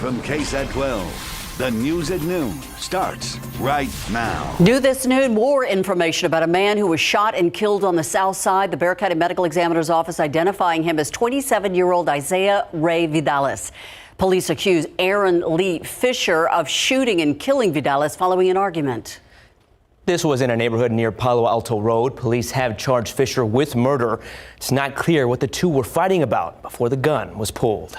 from KSAT 12. The news at noon starts right now. New this noon, more information about a man who was shot and killed on the south side. The Bexar County Medical Examiner's Office identifying him as 27-year-old Isaiah Ray Vidales. Police accuse Aaron Lee Fisher of shooting and killing Vidales following an argument. This was in a neighborhood near Palo Alto Road. Police have charged Fisher with murder. It's not clear what the two were fighting about before the gun was pulled.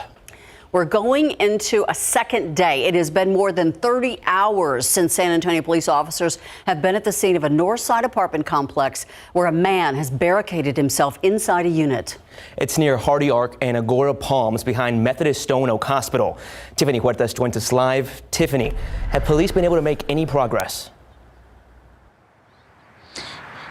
We're going into a second day. It has been more than 30 hours since San Antonio police officers have been at the scene of a north side apartment complex where a man has barricaded himself inside a unit. It's near Hardy Ark and Agora Palms behind Methodist Stone Oak Hospital. Tiffany Huertas joins us live. Tiffany, have police been able to make any progress?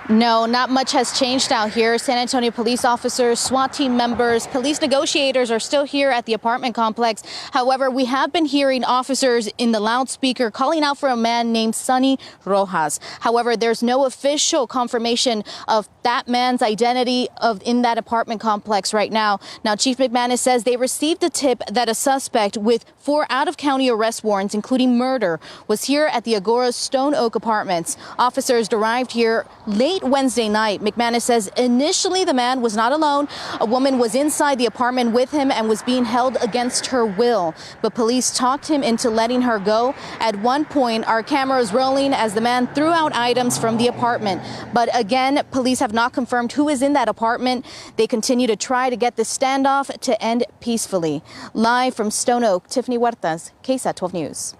No, not much has changed out here. San Antonio police officers, SWAT team members, police negotiators are still here at the apartment complex. However, we have been hearing officers in the loudspeaker calling out for a man named Sonny Rojas. However, there's no official confirmation of that man's identity in that apartment complex right now. Now, Chief McManus says they received a tip that a suspect with 4 out-of-county arrest warrants, including murder, was here at the Agora Stone Oak Apartments. Officers arrived here late Wednesday night. McManus says initially the man was not alone. A woman was inside the apartment with him and was being held against her will. But police talked him into letting her go. At one point, our cameras rolling as the man threw out items from the apartment. But again, police have not confirmed who is in that apartment. They continue to try to get the standoff to end peacefully. Live from Stone Oak, Tiffany Huertas, KSAT 12 News.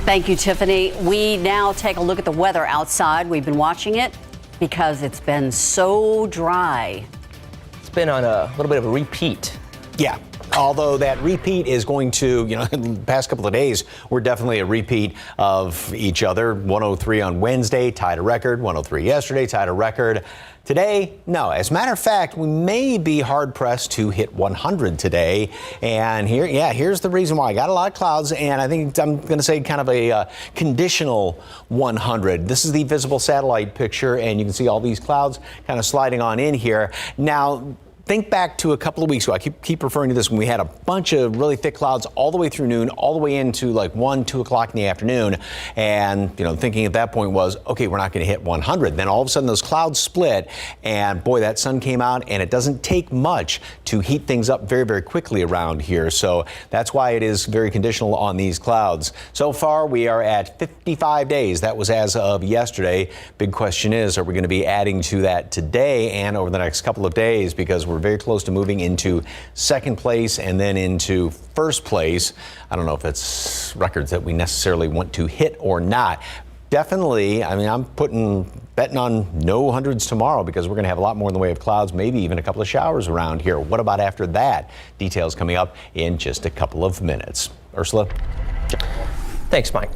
Thank you, Tiffany. We now take a look at the weather outside. We've been watching it because it's been so dry. It's been on a little bit of a repeat. Yeah. Although that repeat is going to, in the past couple of days, we're definitely a repeat of each other. 103 on Wednesday, tied a record. 103 yesterday, tied a record. Today, no. As a matter of fact, we may be hard-pressed to hit 100 today. And here's the reason why. I got a lot of clouds, and I think I'm going to say kind of a conditional 100. This is the visible satellite picture, and you can see all these clouds kind of sliding on in here. Now, think back to a couple of weeks ago. I keep referring to this when we had a bunch of really thick clouds all the way through noon, all the way into like 1, 2 o'clock in the afternoon. And, thinking at that point was, okay, we're not going to hit 100. Then all of a sudden those clouds split and boy, that sun came out, and it doesn't take much to heat things up very, very quickly around here. So that's why it is very conditional on these clouds. So far, we are at 55 days. That was as of yesterday. Big question is, are we going to be adding to that today and over the next couple of days? Because we're very close to moving into second place and then into first place. I don't know if it's records that we necessarily want to hit or not. Definitely, I'm betting on no hundreds tomorrow because we're going to have a lot more in the way of clouds, maybe even a couple of showers around here. What about after that? Details coming up in just a couple of minutes. Ursula? Thanks, Mike.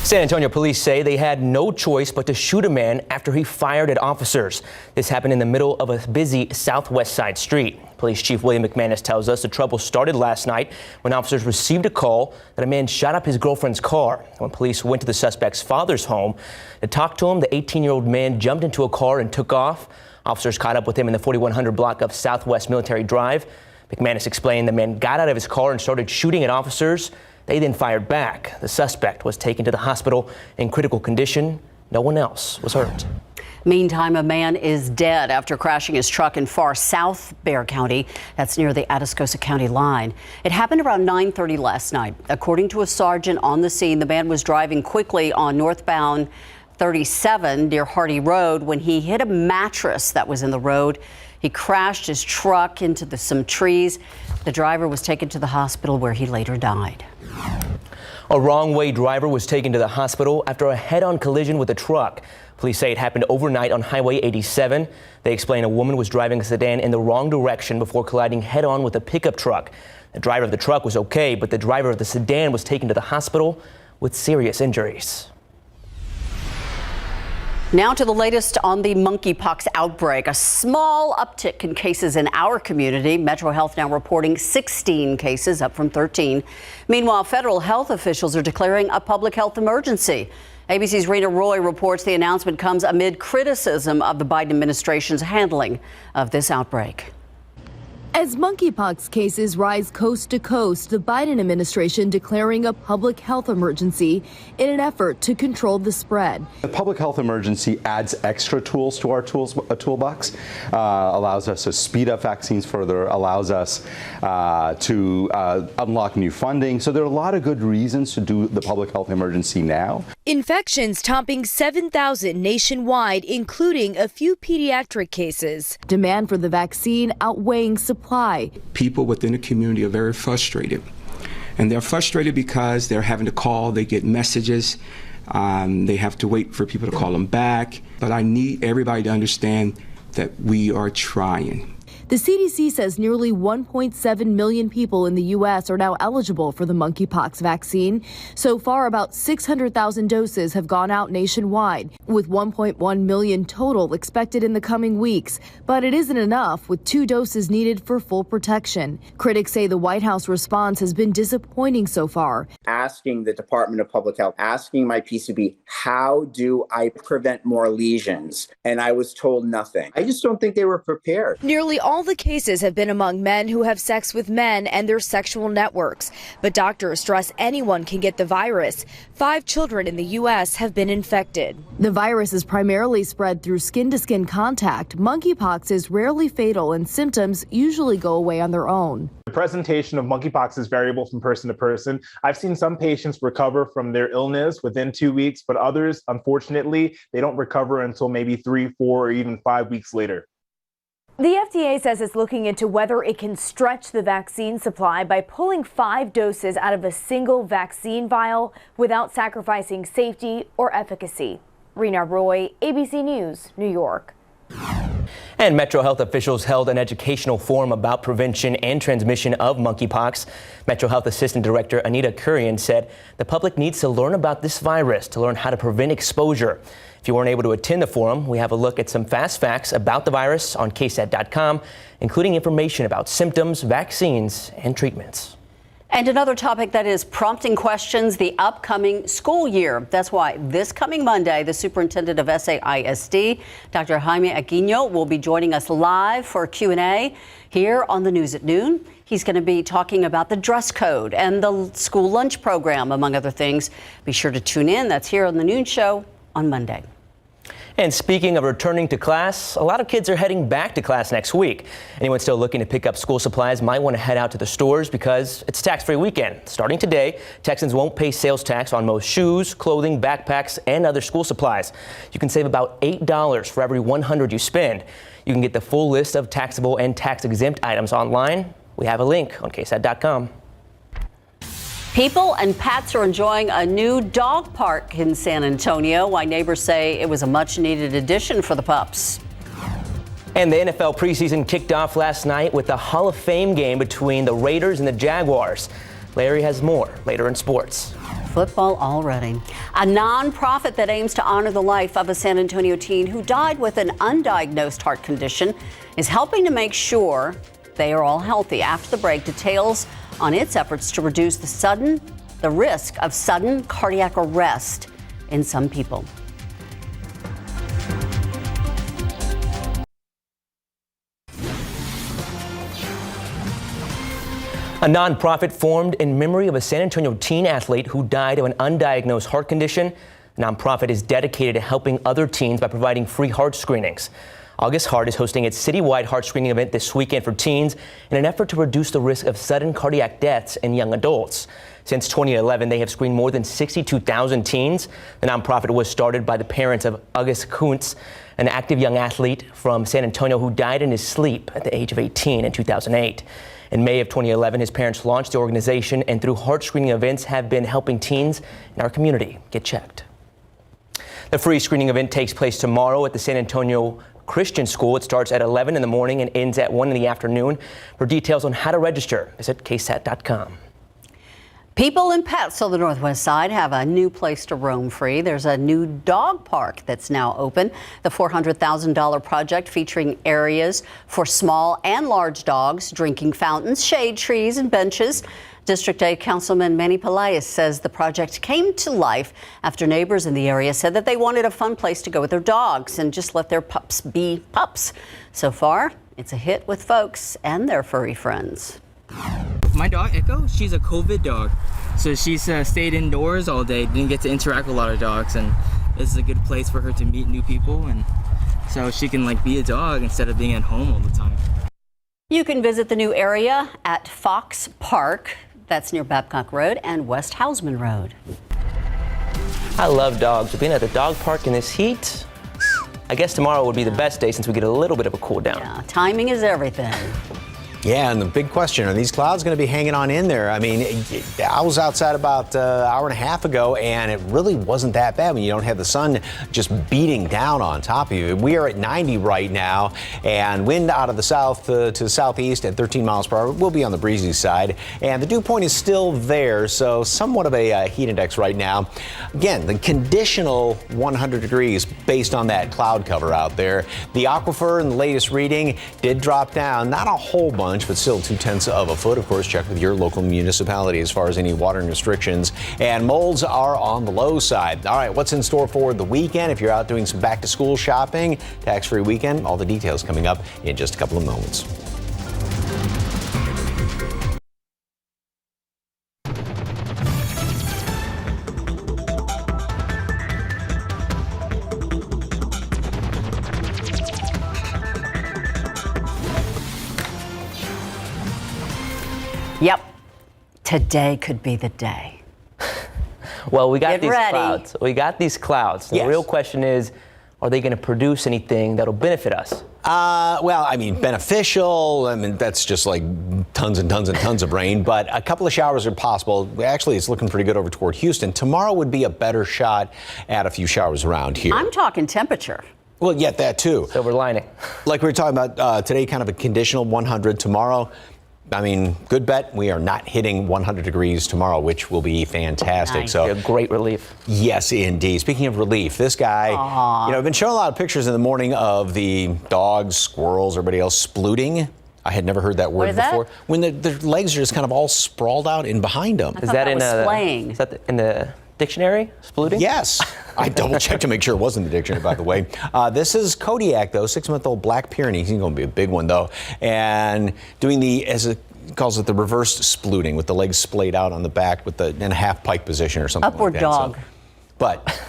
San Antonio police say they had no choice but to shoot a man after he fired at officers. This happened in the middle of a busy southwest side street. Police Chief William McManus tells us the trouble started last night when officers received a call that a man shot up his girlfriend's car. When police went to the suspect's father's home to talk to him, the 18-year-old man jumped into a car and took off. Officers caught up with him in the 4100 block of Southwest Military Drive. McManus explained the man got out of his car and started shooting at officers. They then fired back. The suspect was taken to the hospital in critical condition. No one else was hurt. Meantime, a man is dead after crashing his truck in far south Bexar County. That's near the Atascosa County line. It happened around 9:30 last night. According to a sergeant on the scene, the man was driving quickly on northbound 37 near Hardy Road when he hit a mattress that was in the road. He crashed his truck into some trees. The driver was taken to the hospital where he later died. A wrong-way driver was taken to the hospital after a head-on collision with a truck. Police say it happened overnight on Highway 87. They explain a woman was driving a sedan in the wrong direction before colliding head-on with a pickup truck. The driver of the truck was okay, but the driver of the sedan was taken to the hospital with serious injuries. Now to the latest on the monkeypox outbreak. A small uptick in cases in our community. Metro Health now reporting 16 cases, up from 13. Meanwhile, federal health officials are declaring a public health emergency. ABC's Rena Roy reports the announcement comes amid criticism of the Biden administration's handling of this outbreak. As monkeypox cases rise coast to coast, the Biden administration declaring a public health emergency in an effort to control the spread. The public health emergency adds extra tools to our toolbox, allows us to speed up vaccines further, allows us to unlock new funding. So there are a lot of good reasons to do the public health emergency now. Infections topping 7,000 nationwide, including a few pediatric cases. Demand for the vaccine outweighing supply. People within the community are very frustrated. And they're frustrated because they're having to call, they get messages, they have to wait for people to call them back. But I need everybody to understand that we are trying. The CDC says nearly 1.7 million people in the U.S. are now eligible for the monkeypox vaccine. So far, about 600,000 doses have gone out nationwide, with 1.1 million total expected in the coming weeks. But it isn't enough, with 2 doses needed for full protection. Critics say the White House response has been disappointing so far. Asking the Department of Public Health, asking my PCB, how do I prevent more lesions? And I was told nothing. I just don't think they were prepared. Nearly all the cases have been among men who have sex with men and their sexual networks. But doctors stress anyone can get the virus. 5 children in the U.S. have been infected. The virus is primarily spread through skin-to-skin contact. Monkeypox is rarely fatal and symptoms usually go away on their own. The presentation of monkeypox is variable from person to person. I've seen some patients recover from their illness within 2 weeks, but others, unfortunately, they don't recover until maybe 3, 4, or even 5 weeks later. The FDA says it's looking into whether it can stretch the vaccine supply by pulling 5 doses out of a single vaccine vial without sacrificing safety or efficacy. Rena Roy, ABC News, New York. And Metro Health officials held an educational forum about prevention and transmission of monkeypox. Metro Health Assistant Director Anita Kurian said the public needs to learn about this virus to learn how to prevent exposure. If you weren't able to attend the forum, we have a look at some fast facts about the virus on KSAT.com, including information about symptoms, vaccines, and treatments. And another topic that is prompting questions, the upcoming school year. That's why this coming Monday, the superintendent of SAISD, Dr. Jaime Aquino, will be joining us live for Q&A here on the News at Noon. He's going to be talking about the dress code and the school lunch program, among other things. Be sure to tune in. That's here on the Noon Show on Monday. And speaking of returning to class, a lot of kids are heading back to class next week. Anyone still looking to pick up school supplies might want to head out to the stores because it's tax-free weekend. Starting today, Texans won't pay sales tax on most shoes, clothing, backpacks, and other school supplies. You can save about $8 for every $100 you spend. You can get the full list of taxable and tax-exempt items online. We have a link on KSAT.com. People and pets are enjoying a new dog park in San Antonio. Why neighbors say it was a much-needed addition for the pups. And the NFL preseason kicked off last night with a Hall of Fame game between the Raiders and the Jaguars. Larry has more later in sports. Football already. A nonprofit that aims to honor the life of a San Antonio teen who died with an undiagnosed heart condition is helping to make sure they are all healthy. After the break, details on its efforts to reduce the risk of sudden cardiac arrest in some people. A nonprofit formed in memory of a San Antonio teen athlete who died of an undiagnosed heart condition. The nonprofit is dedicated to helping other teens by providing free heart screenings. August Heart is hosting its citywide heart screening event this weekend for teens in an effort to reduce the risk of sudden cardiac deaths in young adults. Since 2011, they have screened more than 62,000 teens. The nonprofit was started by the parents of August Kuntz, an active young athlete from San Antonio who died in his sleep at the age of 18 in 2008. In May of 2011, his parents launched the organization and through heart screening events have been helping teens in our community get checked. The free screening event takes place tomorrow at the San Antonio Christian School. It starts at 11 in the morning and ends at 1 in the afternoon. For details on how to register, visit KSAT.com. People and pets on the Northwest Side have a new place to roam free. There's a new dog park that's now open. The $400,000 project featuring areas for small and large dogs, drinking fountains, shade trees, and benches. District 8 Councilman Manny Pelaez says the project came to life after neighbors in the area said that they wanted a fun place to go with their dogs and just let their pups be pups. So far, It's a hit with folks and their furry friends. My dog, Echo, she's a COVID dog. So she's stayed indoors all day, didn't get to interact with a lot of dogs, and this is a good place for her to meet new people, and so she can like be a dog instead of being at home all the time. You can visit the new area at Fox Park. That's near Babcock Road and West Hausman Road. I love dogs. But being at the dog park in this heat, I guess tomorrow would be the best day since we get a little bit of a cool down. Yeah, timing is everything. Yeah, and the big question, are these clouds going to be hanging on in there? I mean, I was outside about an hour and a half ago, and it really wasn't that bad when you don't have the sun just beating down on top of you. We are at 90 right now, and wind out of the south to southeast at 13 miles per hour. We'll be on the breezy side, and the dew point is still there, so somewhat of a heat index right now. Again, the conditional 100 degrees based on that cloud cover out there. The aquifer in the latest reading did drop down, not a whole bunch, but still 0.2 of a foot. Of course, check with your local municipality as far as any watering restrictions. And molds are on the low side. All right, what's in store for the weekend? If you're out doing some back to school shopping, tax-free weekend, all the details coming up in just a couple of moments. Yep, today could be the day. Well, we got Get these ready. clouds. We got these clouds. The Yes. real question is, are they going to produce anything that'll benefit us? Well, I mean, beneficial. I mean, that's just like tons and tons and tons of rain, but a couple of showers are possible. Actually, it's looking pretty good over toward Houston. Tomorrow would be a better shot at a few showers around here. I'm talking temperature. Well, yeah, that too. Silver lining. Like we were talking about today, kind of a conditional 100. Tomorrow, I mean, good bet we are not hitting 100 degrees tomorrow, which will be fantastic. Nice. So A great relief. yes, indeed. Speaking of relief, this guy, I've been showing a lot of pictures in the morning of the dogs, squirrels, everybody else splooting. I had never heard that word is that? before. When their legs are just kind of all sprawled out in behind them. Is that in slaying? Is that in the dictionary? Splooting? Yes. I double checked to make sure it wasn't in the dictionary, by the way. This is Kodiak, though, 6-month-old Black Pyrenees. He's going to be a big one, though. And doing as it calls it, the reverse splooting, with the legs splayed out on the back in a half pike position or something Upward like that. dog. So, but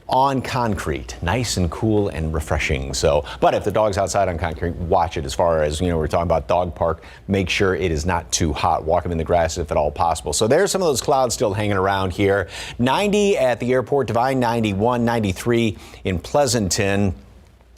on concrete, nice and cool and refreshing. So, but if the dog's outside on concrete, watch it. As far as, we're talking about dog park, make sure it is not too hot. Walk them in the grass if at all possible. So there's some of those clouds still hanging around here. 90 at the airport, Divine 91, 93 in Pleasanton.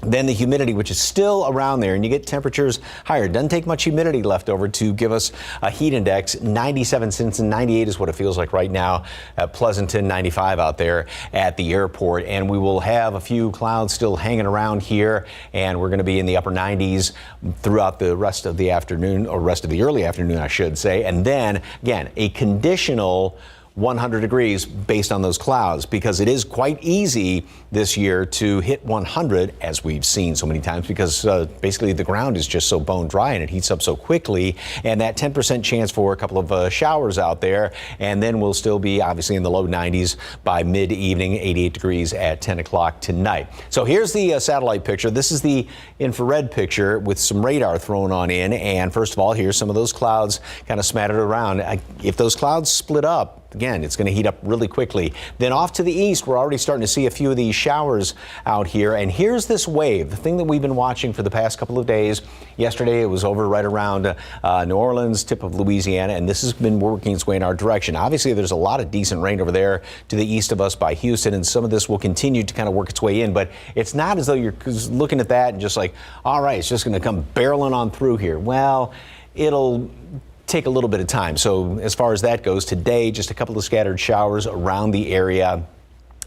Then the humidity, which is still around there, and you get temperatures higher. It doesn't take much humidity left over to give us a heat index. 97 since 98 is what it feels like right now at Pleasanton, 95 out there at the airport. And we will have a few clouds still hanging around here, and we're going to be in the upper 90s throughout the rest of the afternoon, or rest of the early afternoon, I should say. And then, again, a conditional 100 degrees based on those clouds, because it is quite easy this year to hit 100, as we've seen so many times, because basically the ground is just so bone dry and it heats up so quickly. And that 10% chance for a couple of showers out there, and then we'll still be obviously in the low 90s by mid-evening, 88 degrees at 10 o'clock tonight. So here's the satellite picture. This is the infrared picture with some radar thrown on in. And first of all, here's some of those clouds kind of smattered around. If those clouds split up, again, it's going to heat up really quickly. Then off to the east, we're already starting to see a few of these showers out here. And here's this wave, the thing that we've been watching for the past couple of days. Yesterday, it was over right around New Orleans, tip of Louisiana, and this has been working its way in our direction. Obviously, there's a lot of decent rain over there to the east of us by Houston, and some of this will continue to kind of work its way in. But it's not as though you're looking at that and just like, all right, it's just going to come barreling on through here. Well, it'll take a little bit of time. So as far as that goes, today, just a couple of scattered showers around the area,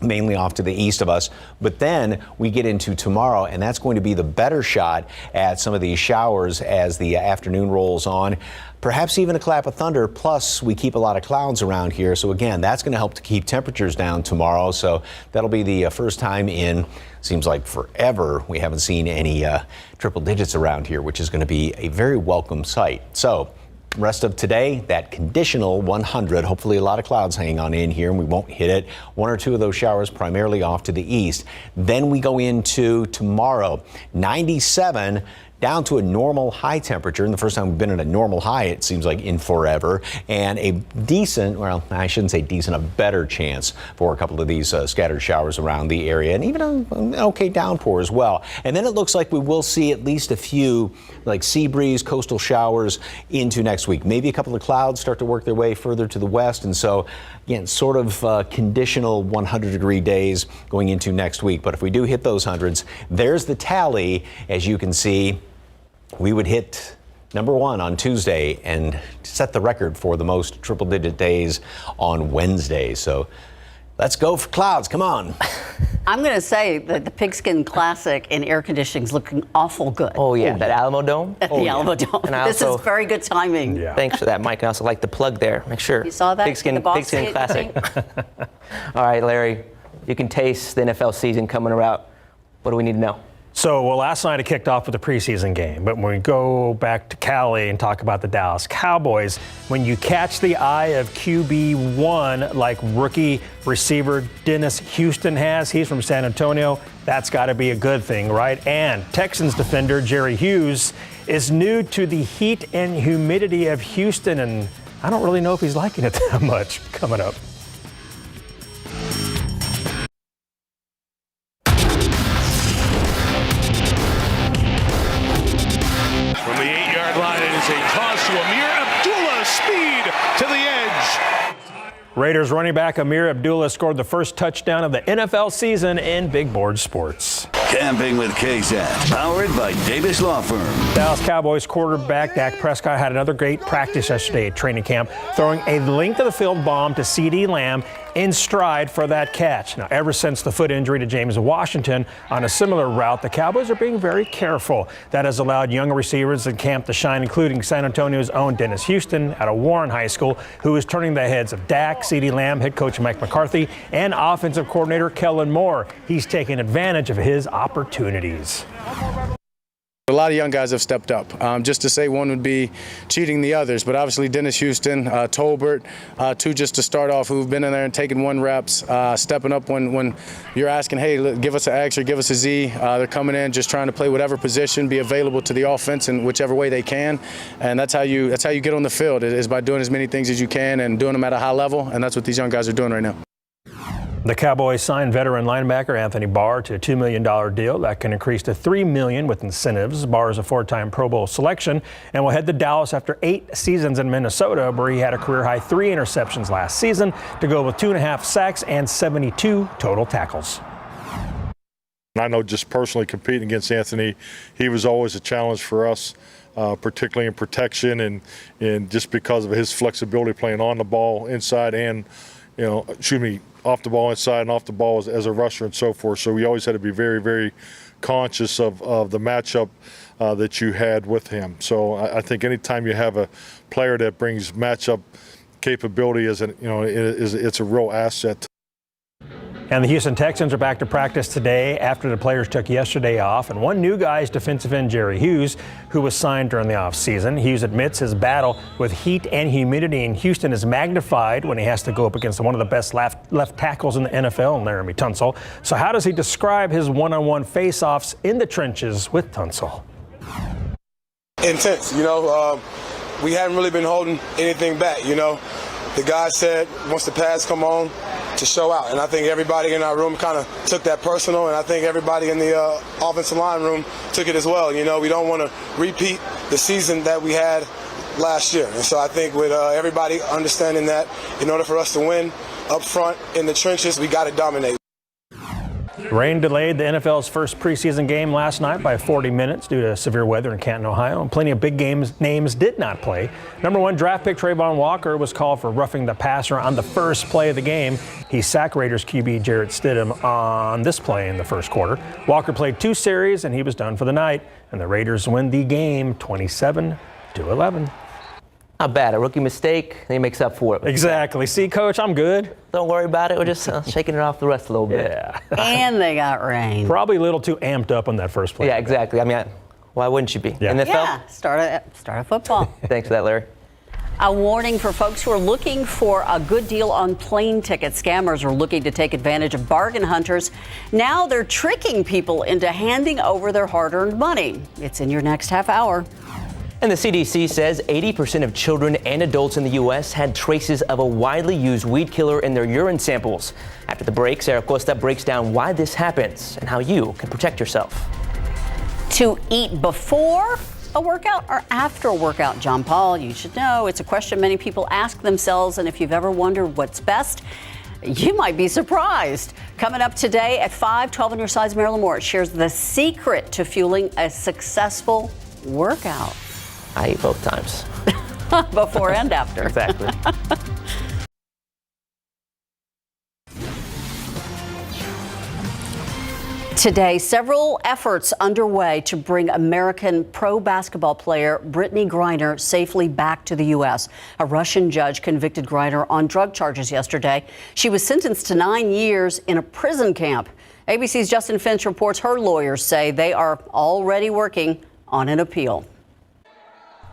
mainly off to the east of us. But then we get into tomorrow, and that's going to be the better shot at some of these showers as the afternoon rolls on. Perhaps even a clap of thunder, plus we keep a lot of clouds around here. So again, that's going to help to keep temperatures down tomorrow. So that'll be the first time in, seems like forever, we haven't seen any triple digits around here, which is going to be a very welcome sight. So rest of today, that conditional 100, hopefully a lot of clouds hanging on in here and we won't hit it. One or two of those showers primarily off to the east. Then we go into tomorrow, 97. down to a normal high temperature, and the first time we've been at a normal high, it seems like, in forever, and a decent, well, I shouldn't say decent, a better chance for a couple of these scattered showers around the area, and even an okay downpour as well. And then it looks like we will see at least a few like sea breeze, coastal showers into next week. Maybe a couple of clouds start to work their way further to the west, and so again, sort of conditional 100-degree days going into next week. But if we do hit those hundreds, there's the tally. As you can see, we would hit number 1 on Tuesday and set the record for the most triple-digit days on Wednesday. So let's go for clouds. Come on. I'm going to say that the Pigskin Classic in air conditioning is looking awful good. Oh, yeah. That Alamo Dome? The Alamo Dome. This is very good timing. Yeah. Thanks for that, Mike. I also like the plug there. Make sure. You saw that? Pigskin Classic. All right, Larry, you can taste the NFL season coming around. What do we need to know? So, well, last night it kicked off with a preseason game, but when we go back to Cali and talk about the Dallas Cowboys, when you catch the eye of QB1 like rookie receiver Dennis Houston has, he's from San Antonio, that's got to be a good thing, right? And Texans defender Jerry Hughes is new to the heat and humidity of Houston, and I don't really know if he's liking it that much. Coming up. From the 8-yard line, it is a toss to Amir Abdullah, speed to the edge. Raiders running back Amir Abdullah scored the first touchdown of the NFL season in Big Board Sports. Camping with KSAT, powered by Davis Law Firm. Dallas Cowboys quarterback Dak Prescott had another great practice yesterday at training camp, throwing a length of the field bomb to CeeDee Lamb in stride for that catch. Now, ever since the foot injury to James Washington on a similar route, the Cowboys are being very careful. That has allowed younger receivers in camp to shine, including San Antonio's own Dennis Houston out of Warren High School, who is turning the heads of Dak, CeeDee Lamb, head coach Mike McCarthy, and offensive coordinator Kellen Moore. He's taking advantage of his opportunities. A lot of young guys have stepped up. Just to say one would be cheating the others, but obviously Dennis Houston, Tolbert, two just to start off, who've been in there and taking 1 reps, stepping up when you're asking, hey, give us an X or give us a Z. They're coming in just trying to play whatever position, be available to the offense in whichever way they can, and that's how you get on the field, is by doing as many things as you can and doing them at a high level, and that's what these young guys are doing right now. The Cowboys signed veteran linebacker Anthony Barr to a $2 million deal that can increase to $3 million with incentives. Barr is a 4-time Pro Bowl selection and will head to Dallas after 8 seasons in Minnesota, where he had a career-high 3 interceptions last season to go with 2.5 sacks and 72 total tackles. I know just personally competing against Anthony, he was always a challenge for us, particularly in protection and just because of his flexibility playing on the ball inside and, off the ball inside and off the ball as a rusher and so forth. So we always had to be very, very conscious of the matchup that you had with him. So I think anytime you have a player that brings matchup capability, it's a real asset. And the Houston Texans are back to practice today after the players took yesterday off. And one new guy is defensive end Jerry Hughes, who was signed during the offseason. Hughes admits his battle with heat and humidity in Houston is magnified when he has to go up against one of the best left tackles in the NFL, Laramie Tunsil. So how does he describe his one-on-one face-offs in the trenches with Tunsil? Intense, we haven't really been holding anything back, The guy said once the pads come on, to show out, and I think everybody in our room kind of took that personal, and I think everybody in the offensive line room took it as well. We don't want to repeat the season that we had last year, and so I think with everybody understanding that in order for us to win up front in the trenches, we got to dominate. Rain delayed the NFL's first preseason game last night by 40 minutes due to severe weather in Canton, Ohio, and plenty of big names did not play. Number 1 draft pick Trayvon Walker was called for roughing the passer on the first play of the game. He sacked Raiders QB Jarrett Stidham on this play in the first quarter. Walker played 2 series and he was done for the night, and the Raiders win the game 27-11. Not bad. A rookie mistake, and he makes up for it. Exactly. See, Coach, I'm good. Don't worry about it. We're just shaking it off the rest a little bit. Yeah. And they got rain. Probably a little too amped up on that first play. Yeah, exactly. Why wouldn't you be? Yeah. NFL? Yeah. Start a football. Thanks for that, Larry. A warning for folks who are looking for a good deal on plane tickets. Scammers are looking to take advantage of bargain hunters. Now they're tricking people into handing over their hard-earned money. It's in your next half hour. And the CDC says 80% of children and adults in the U.S. had traces of a widely used weed killer in their urine samples. After the break, Sarah Costa breaks down why this happens and how you can protect yourself. To eat before a workout or after a workout, John Paul, you should know it's a question many people ask themselves, and if you've ever wondered what's best, you might be surprised. Coming up today at 5:12 on Your Side's Marilyn Moore shares the secret to fueling a successful workout. I eat both times. Before and after. Exactly. Today, several efforts underway to bring American pro basketball player Brittany Griner safely back to the U.S. A Russian judge convicted Griner on drug charges yesterday. She was sentenced to 9 years in a prison camp. ABC's Justin Finch reports her lawyers say they are already working on an appeal.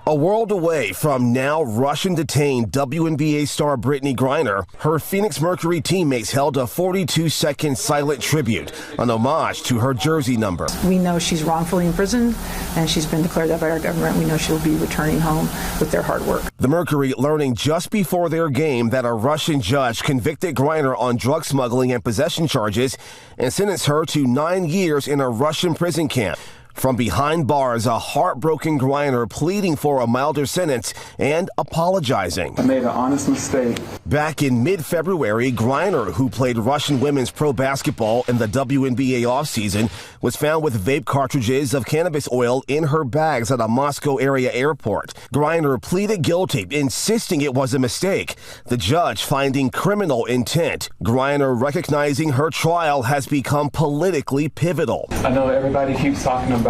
A world away from now Russian-detained WNBA star Brittany Griner, her Phoenix Mercury teammates held a 42-second silent tribute, an homage to her jersey number. We know she's wrongfully imprisoned, and she's been declared that by our government. We know she'll be returning home with their hard work. The Mercury learning just before their game that a Russian judge convicted Griner on drug smuggling and possession charges and sentenced her to 9 years in a Russian prison camp. From behind bars, a heartbroken Griner pleading for a milder sentence and apologizing. I made an honest mistake. Back in mid-February, Griner, who played Russian women's pro basketball in the WNBA offseason, was found with vape cartridges of cannabis oil in her bags at a Moscow area airport. Griner pleaded guilty, insisting it was a mistake. The judge finding criminal intent. Griner recognizing her trial has become politically pivotal. I know everybody keeps talking about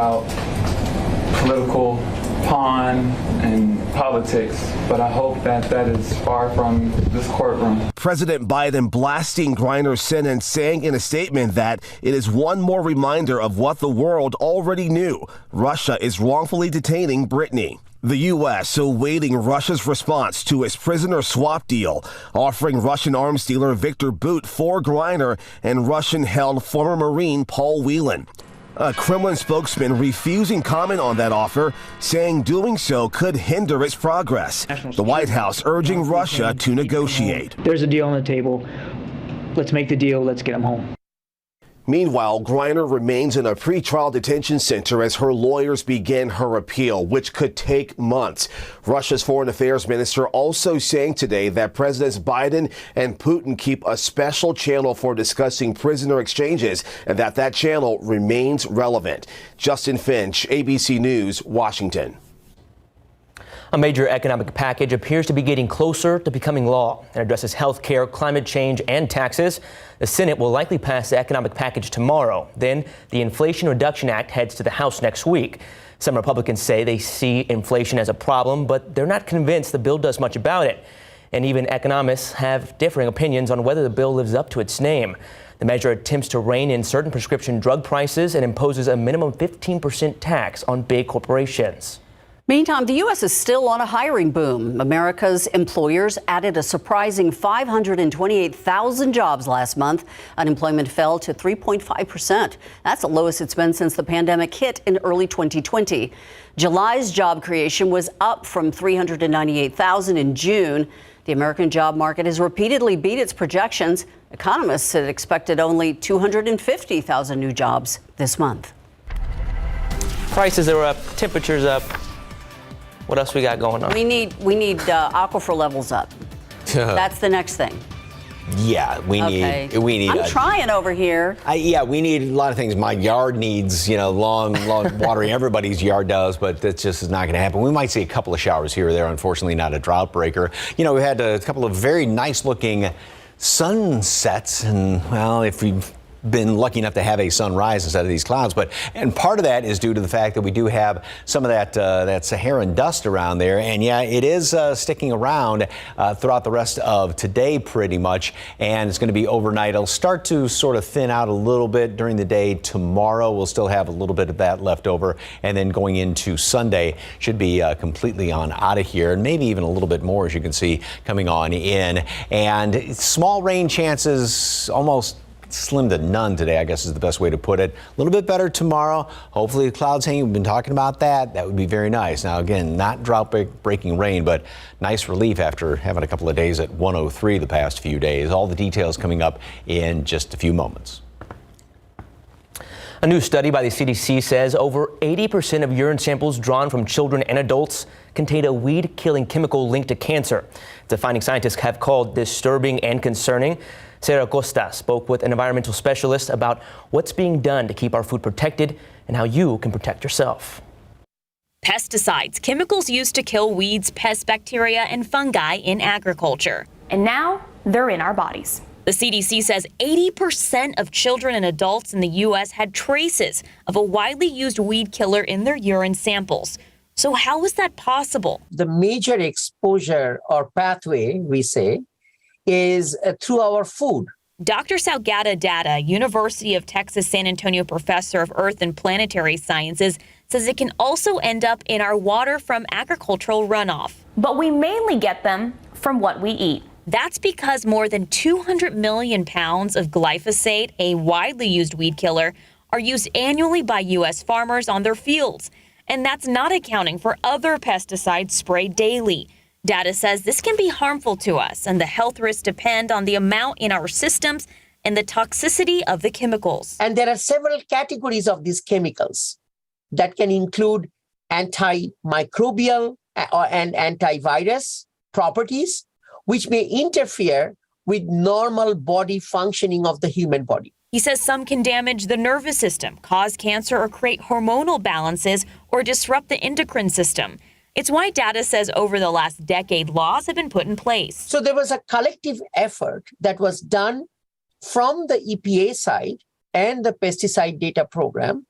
political pawn and politics, but I hope that is far from this courtroom. President Biden blasting Griner's sentence, saying in a statement that it is one more reminder of what the world already knew. Russia is wrongfully detaining Brittany. The U.S. awaiting Russia's response to its prisoner swap deal, offering Russian arms dealer Victor Bout for Griner and Russian-held former Marine Paul Whelan. A Kremlin spokesman refusing comment on that offer, saying doing so could hinder its progress. The White House urging Russia to negotiate. There's a deal on the table. Let's make the deal. Let's get them home. Meanwhile, Griner remains in a pretrial detention center as her lawyers begin her appeal, which could take months. Russia's foreign affairs minister also saying today that Presidents Biden and Putin keep a special channel for discussing prisoner exchanges and that channel remains relevant. Justin Finch, ABC News, Washington. A major economic package appears to be getting closer to becoming law. It addresses health care, climate change, and taxes. The Senate will likely pass the economic package tomorrow. Then the Inflation Reduction Act heads to the House next week. Some Republicans say they see inflation as a problem, but they're not convinced the bill does much about it. And even economists have differing opinions on whether the bill lives up to its name. The measure attempts to rein in certain prescription drug prices and imposes a minimum 15% tax on big corporations. Meantime, the U.S. is still on a hiring boom. America's employers added a surprising 528,000 jobs last month. Unemployment fell to 3.5%. That's the lowest it's been since the pandemic hit in early 2020. July's job creation was up from 398,000 in June. The American job market has repeatedly beat its projections. Economists had expected only 250,000 new jobs this month. Prices are up, temperatures up. What else we got going on? We need aquifer levels up. That's the next thing. Yeah, we need. I'm trying over here. We need a lot of things. My yard needs, long watering. Everybody's yard does, but that just is not going to happen. We might see a couple of showers here or there. Unfortunately, not a drought breaker. We had a couple of very nice looking sunsets, and well, if we been lucky enough to have a sunrise instead of these clouds. And part of that is due to the fact that we do have some of that Saharan dust around there. And yeah, it is sticking around throughout the rest of today pretty much. And it's going to be overnight. It'll start to sort of thin out a little bit during the day tomorrow. We'll still have a little bit of that left over. And then going into Sunday should be completely on out of here. And maybe even a little bit more, as you can see, coming on in. And small rain chances, almost slim to none today, I guess is the best way to put it. A little bit better tomorrow. Hopefully the clouds hanging. We've been talking about that. That would be very nice. Now, again, not drought-breaking rain, but nice relief after having a couple of days at 103 the past few days. All the details coming up in just a few moments. A new study by the CDC says over 80% of urine samples drawn from children and adults contain a weed-killing chemical linked to cancer. The finding scientists have called disturbing and concerning. Sarah Costa spoke with an environmental specialist about what's being done to keep our food protected and how you can protect yourself. Pesticides, chemicals used to kill weeds, pests, bacteria, and fungi in agriculture. And now they're in our bodies. The CDC says 80% of children and adults in the U.S. had traces of a widely used weed killer in their urine samples. So how is that possible? The major exposure or pathway, we say, is through our food. Dr. Salgado Data, University of Texas San Antonio professor of Earth and Planetary Sciences, says it can also end up in our water from agricultural runoff. But we mainly get them from what we eat. That's because more than 200 million pounds of glyphosate, a widely used weed killer, are used annually by U.S. farmers on their fields. And that's not accounting for other pesticides sprayed daily. Data says this can be harmful to us, and the health risks depend on the amount in our systems and the toxicity of the chemicals. And there are several categories of these chemicals that can include antimicrobial and antivirus properties, which may interfere with normal body functioning of the human body. He says some can damage the nervous system, cause cancer, or create hormonal balances, or disrupt the endocrine system. It's why Data says over the last decade, laws have been put in place. So there was a collective effort that was done from the EPA side and the pesticide data program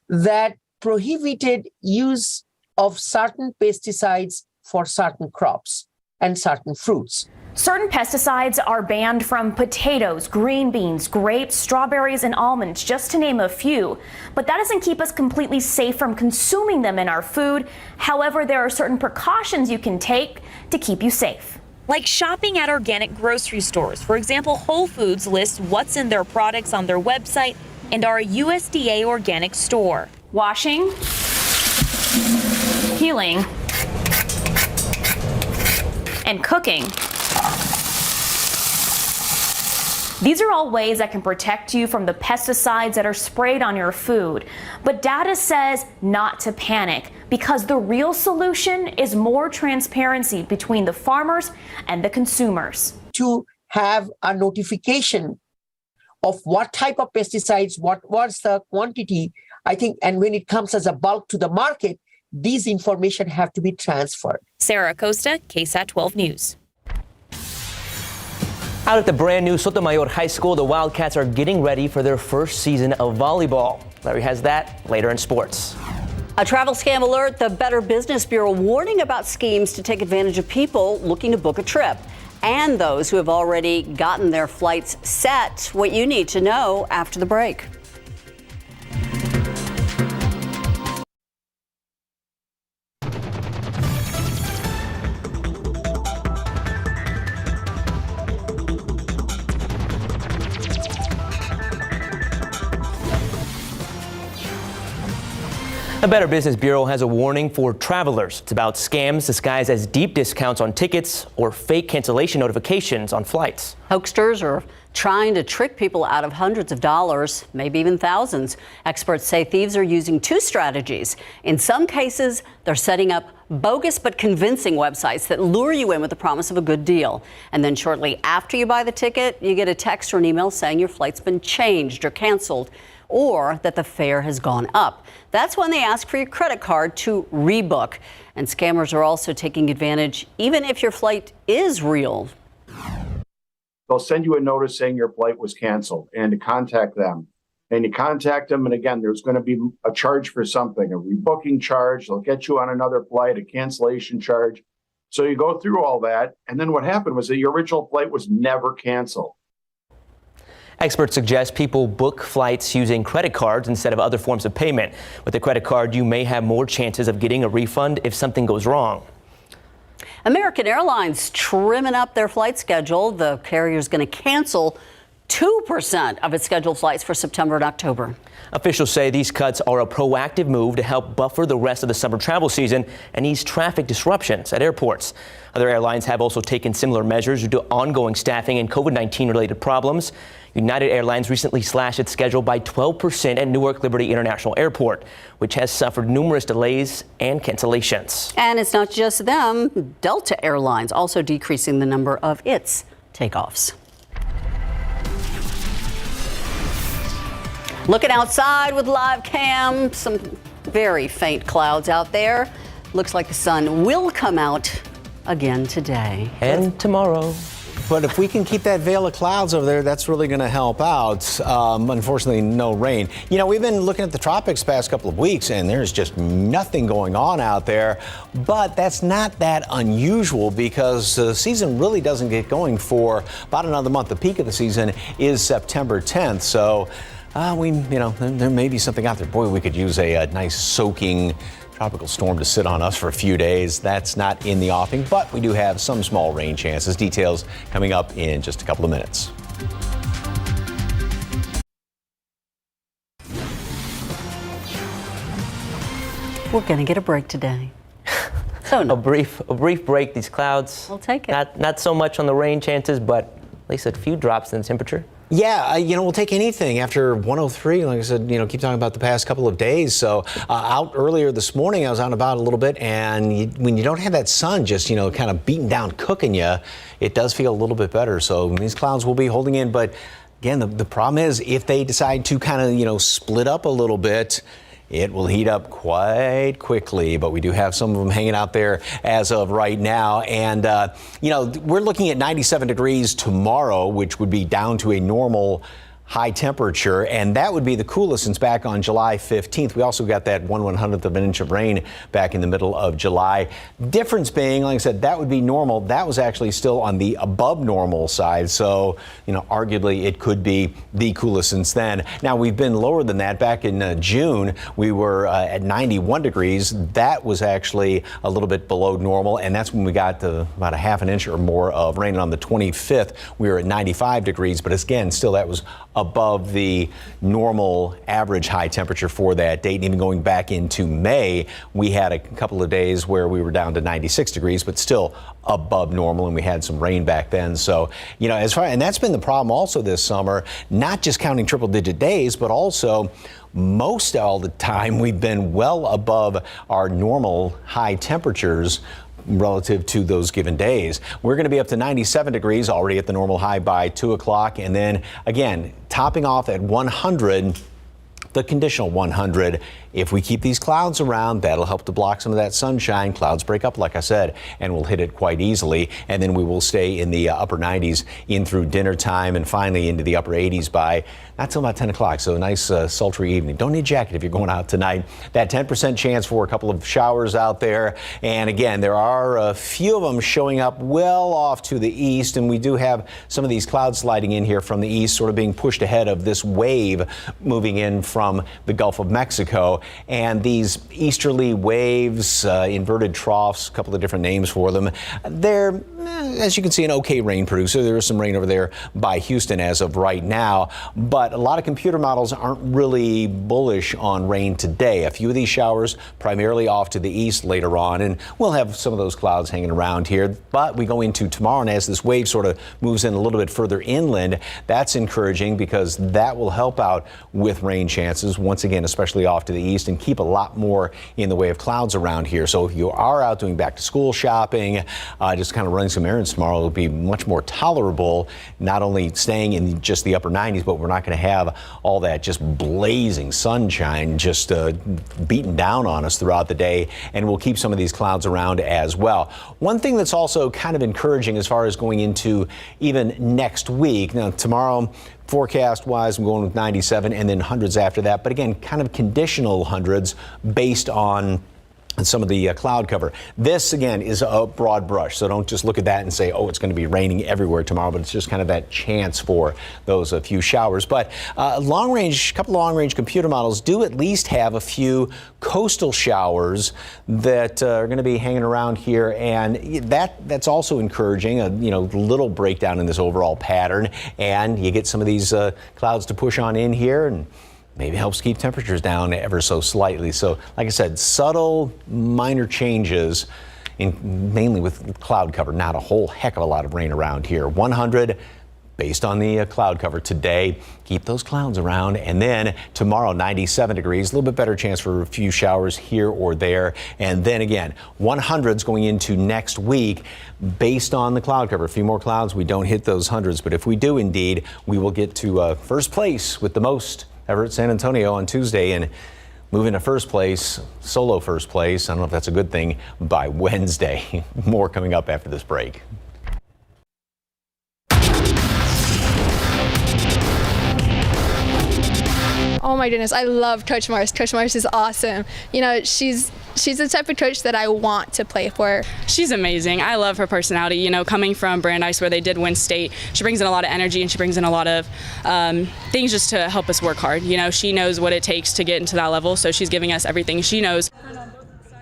that prohibited use of certain pesticides for certain crops and certain fruits. Certain pesticides are banned from potatoes, green beans, grapes, strawberries, and almonds, just to name a few. But that doesn't keep us completely safe from consuming them in our food. However, there are certain precautions you can take to keep you safe. Like shopping at organic grocery stores. For example, Whole Foods lists what's in their products on their website and are a USDA organic store. Washing, peeling, and cooking. These are all ways that can protect you from the pesticides that are sprayed on your food. But Data says not to panic, because the real solution is more transparency between the farmers and the consumers. To have a notification of what type of pesticides, what's the quantity, I think, and when it comes as a bulk to the market, these information have to be transferred. Sarah Costa, KSAT 12 News. Out at the brand new Sotomayor High School, the Wildcats are getting ready for their first season of volleyball. Larry has that later in sports. A travel scam alert. The Better Business Bureau warning about schemes to take advantage of people looking to book a trip and those who have already gotten their flights set. What you need to know after the break. The Better Business Bureau has a warning for travelers. It's about scams disguised as deep discounts on tickets or fake cancellation notifications on flights. Hoaxers are trying to trick people out of hundreds of dollars, maybe even thousands. Experts say thieves are using two strategies. In some cases, they're setting up bogus but convincing websites that lure you in with the promise of a good deal. And then shortly after you buy the ticket, you get a text or an email saying your flight's been changed or canceled, or that the fare has gone up. That's when they ask for your credit card to rebook. And scammers are also taking advantage even if your flight is real. they'll send you a notice saying your flight was canceled and to contact them. And you contact them, and again, there's going to be a charge for something, a rebooking charge. They'll get you on another flight, a cancellation charge. So you go through all that, and then what happened was that your original flight was never canceled. Experts suggest people book flights using credit cards instead of other forms of payment. With a credit card, you may have more chances of getting a refund if something goes wrong. American Airlines trimming up their flight schedule. The carrier is going to cancel 2% of its scheduled flights for September and October. Officials say these cuts are a proactive move to help buffer the rest of the summer travel season and ease traffic disruptions at airports. Other airlines have also taken similar measures due to ongoing staffing and COVID-19 related problems. United Airlines recently slashed its schedule by 12% at Newark Liberty International Airport, which has suffered numerous delays and cancellations. And it's not just them. Delta Airlines also decreasing the number of its takeoffs. Looking outside with live cam, some very faint clouds out there. Looks like the sun will come out again today. And tomorrow. But if we can keep that veil of clouds over there, that's really going to help out. Unfortunately, no rain. You know, we've been looking at the tropics past couple of weeks, and there's just nothing going on out there. But that's not that unusual because the season really doesn't get going for about another month. The peak of the season is September 10th. So there may be something out there. Boy, we could use a nice soaking tropical storm to sit on us for a few days. That's not in the offing, but we do have some small rain chances. Details coming up in just a couple of minutes. We're going to get a break today. So A brief break. These clouds. We'll take it. Not so much on the rain chances, but at least a few drops in the temperature. Yeah, we'll take anything after 103. Like I said, keep talking about the past couple of days. So out earlier this morning, I was out and about a little bit, and when you don't have that sun just, kind of beating down, cooking you, it does feel a little bit better. So these clouds will be holding in. But again, the problem is if they decide to kind of, split up a little bit, it will heat up quite quickly, but we do have some of them hanging out there as of right now. And, we're looking at 97 degrees tomorrow, which would be down to a normal high temperature, and that would be the coolest since back on July 15th. We also got that 1/100th of an inch of rain back in the middle of July. Difference being, like I said, that would be normal. That was actually still on the above normal side. So, arguably it could be the coolest since then. Now, we've been lower than that. Back in June, we were at 91 degrees. That was actually a little bit below normal, and that's when we got about a half an inch or more of rain. On the 25th, we were at 95 degrees, but again, still that was above the normal average high temperature for that date. And even going back into May, we had a couple of days where we were down to 96 degrees, but still above normal, and we had some rain back then. So, and that's been the problem also this summer, not just counting triple digit days, but also most all the time we've been well above our normal high temperatures relative to those given days. We're going to be up to 97 degrees already at the normal high by 2 o'clock. And then again, topping off at 100, the conditional 100. If we keep these clouds around, that'll help to block some of that sunshine. Clouds break up, like I said, and we'll hit it quite easily. And then we will stay in the upper 90s in through dinner time and finally into the upper 80s by not till about 10 o'clock. So a nice sultry evening. Don't need a jacket if you're going out tonight. That 10% chance for a couple of showers out there. And again, there are a few of them showing up well off to the east. And we do have some of these clouds sliding in here from the east, sort of being pushed ahead of this wave moving in from the Gulf of Mexico. And these easterly waves, inverted troughs, a couple of different names for them, they're, as you can see, an okay rain producer. There is some rain over there by Houston as of right now, but a lot of computer models aren't really bullish on rain today. A few of these showers primarily off to the east later on, and we'll have some of those clouds hanging around here. But we go into tomorrow, and as this wave sort of moves in a little bit further inland, that's encouraging because that will help out with rain chances. chances, once again, especially off to the east, and keep a lot more in the way of clouds around here. So if you are out doing back to school shopping, just kind of running some errands tomorrow, it'll be much more tolerable, not only staying in just the upper 90s, but we're not going to have all that just blazing sunshine just beating down on us throughout the day, and we'll keep some of these clouds around as well. One thing that's also kind of encouraging as far as going into even next week. Now, tomorrow, forecast-wise, I'm going with 97 and then hundreds after that. But again, kind of conditional hundreds based on some of the cloud cover. This, again, is a broad brush, so don't just look at that and say, oh, it's going to be raining everywhere tomorrow, but it's just kind of that chance for those few showers. But couple of long-range computer models do at least have a few coastal showers that are going to be hanging around here, and that's also encouraging, a little breakdown in this overall pattern, and you get some of these clouds to push on in here, and maybe helps keep temperatures down ever so slightly. So, like I said, subtle, minor changes, mainly with cloud cover. Not a whole heck of a lot of rain around here. 100 based on the cloud cover today. Keep those clouds around. And then tomorrow, 97 degrees. A little bit better chance for a few showers here or there. And then again, 100s going into next week based on the cloud cover. A few more clouds, we don't hit those hundreds. But if we do indeed, we will get to first place with the most ever at San Antonio on Tuesday, and move into first place, solo first place. I don't know if that's a good thing by Wednesday. More coming up after this break. Oh my goodness, I love Coach Morris. Coach Morris is awesome. She's the type of coach that I want to play for. She's amazing. I love her personality. Coming from Brandeis where they did win state, she brings in a lot of energy and she brings in a lot of things just to help us work hard. She knows what it takes to get into that level, so she's giving us everything she knows.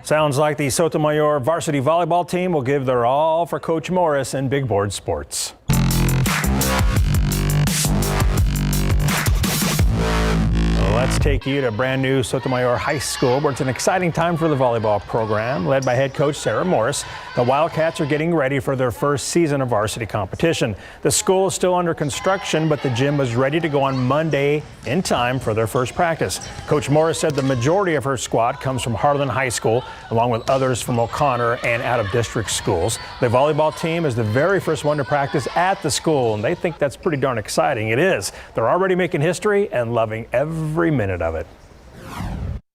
Sounds like the Sotomayor varsity volleyball team will give their all for Coach Morris in big board sports. Let's take you to brand new Sotomayor High School, where it's an exciting time for the volleyball program. Led by head coach Sarah Morris, the Wildcats are getting ready for their first season of varsity competition. The school is still under construction, but the gym was ready to go on Monday in time for their first practice. Coach Morris said the majority of her squad comes from Harlan High School, along with others from O'Connor and out-of-district schools. The volleyball team is the very first one to practice at the school, and they think that's pretty darn exciting. It is. They're already making history and loving every minute of it.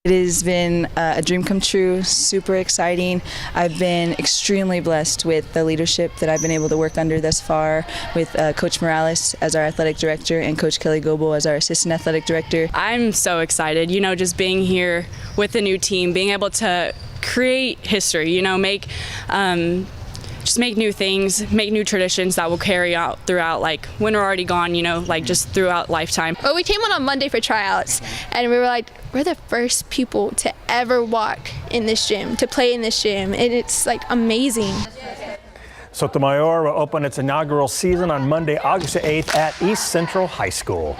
It has been a dream come true, super exciting. I've been extremely blessed with the leadership that I've been able to work under thus far, with Coach Morales as our athletic director and Coach Kelly Goebel as our assistant athletic director. I'm so excited, just being here with the new team, being able to create history, just make new things, make new traditions that will carry out throughout, when we're already gone, just throughout lifetime. Well, we came on Monday for tryouts, and we were like, we're the first people to ever walk in this gym, to play in this gym, and it's amazing. Sotomayor will open its inaugural season on Monday, August 8th at East Central High School.